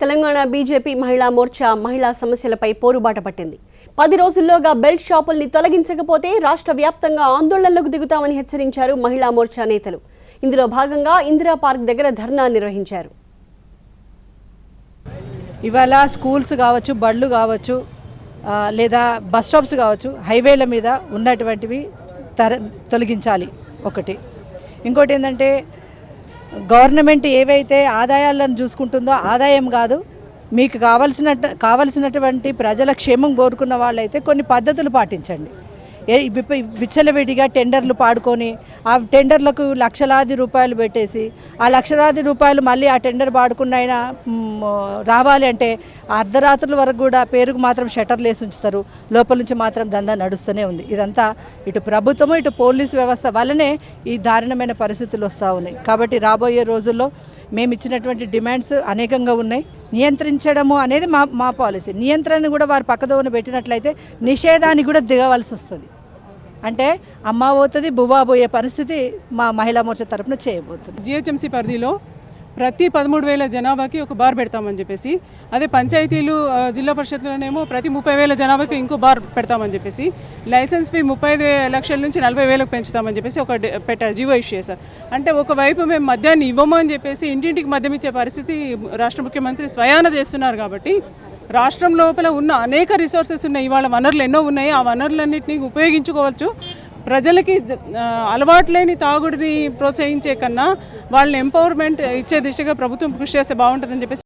Telangana BJP మహిళా మోర్చా మహిళా సమస్యలపై పోరుబాట పట్టింది. 10 రోజుల్లోగా బెల్ట్ షాపుల్ని తొలగించకపోతే రాష్ట్ర వ్యాప్తంగా ఆందోళనలకు దిగుతామని హెచ్చరించారు మహిళా మోర్చా నేతలు. ఇందులో భాగంగా ఇందిరా పార్క్ దగ్గర ధర్నా నిర్వహించారు. ఇవాళ స్కూల్స్ కావచ్చు, బళ్ళు కావచ్చు, లేదా బస్ స్టాప్స్ కావచ్చు, హైవేల మీద ఉన్నటువంటివి తొలగించాలి ఒకటి. ఇంకోటి ఏంటంటే గవర్నమెంట్ ఏవైతే ఆదాయాలను చూసుకుంటుందో ఆదాయం కాదు, మీకు కావలసినటువంటి ప్రజల క్షేమం కోరుకున్న వాళ్ళైతే కొన్ని పద్ధతులు పాటించండి. విచ్చలవిడిగా టెండర్లు పాడుకొని ఆ టెండర్లకు లక్షలాది రూపాయలు పెట్టేసి ఆ లక్షలాది రూపాయలు మళ్ళీ ఆ టెండర్ పాడుకున్న అయినా రావాలి అంటే అర్ధరాత్రుల వరకు కూడా పేరుకు మాత్రం షట్టర్లు వేసి ఉంచుతారు, లోపల నుంచి మాత్రం దందా నడుస్తూనే ఉంది. ఇదంతా ఇటు ప్రభుత్వము ఇటు పోలీసు వ్యవస్థ వల్లనే ఈ దారుణమైన పరిస్థితులు వస్తూ ఉన్నాయి. కాబట్టి రాబోయే రోజుల్లో మేము ఇచ్చినటువంటి డిమాండ్స్ అనేకంగా ఉన్నాయి. నియంత్రించడము అనేది మా పాలసీ. నియంత్రణ కూడా వారు పక్కదోవన పెట్టినట్లయితే నిషేధానికి కూడా దిగవలసి వస్తుంది. అంటే అమ్మ పోతుంది, బువ్వా పోయే పరిస్థితి మా మహిళా మోర్చా తరఫున చేయబోతుంది. జిహెచ్ఎంసీ పరిధిలో ప్రతి 13,000 జనాభాకి ఒక బార్ పెడతామని చెప్పేసి, అదే పంచాయతీలు జిల్లా పరిషత్లోనేమో ప్రతి 30,000 జనాభాకి ఇంకో బార్ పెడతామని చెప్పేసి, లైసెన్స్ ఫీ 35 లక్షల నుంచి 40,000కు పెంచుతామని చెప్పేసి పెట్టారు, జీవో ఇష్యూ చేశారు. అంటే ఒకవైపు మేము మద్యాన్ని ఇవ్వము అని చెప్పేసి ఇంటింటికి మద్యం ఇచ్చే పరిస్థితి రాష్ట్ర ముఖ్యమంత్రి స్వయాన చేస్తున్నారు. కాబట్టి రాష్ట్రం లోపల ఉన్న అనేక రిసోర్సెస్ ఉన్నాయి, ఇవాళ వనరులు ఎన్నో ఉన్నాయి. ఆ వనరులన్నింటినీ ఉపయోగించుకోవచ్చు. ప్రజలకి అలవాటు లేని తాగుడిని ప్రోత్సహించే కన్నా వాళ్ళని ఎంపవర్మెంట్ ఇచ్చే దిశగా ప్రభుత్వం కృషి చేస్తే బాగుంటుందని చెప్పేసి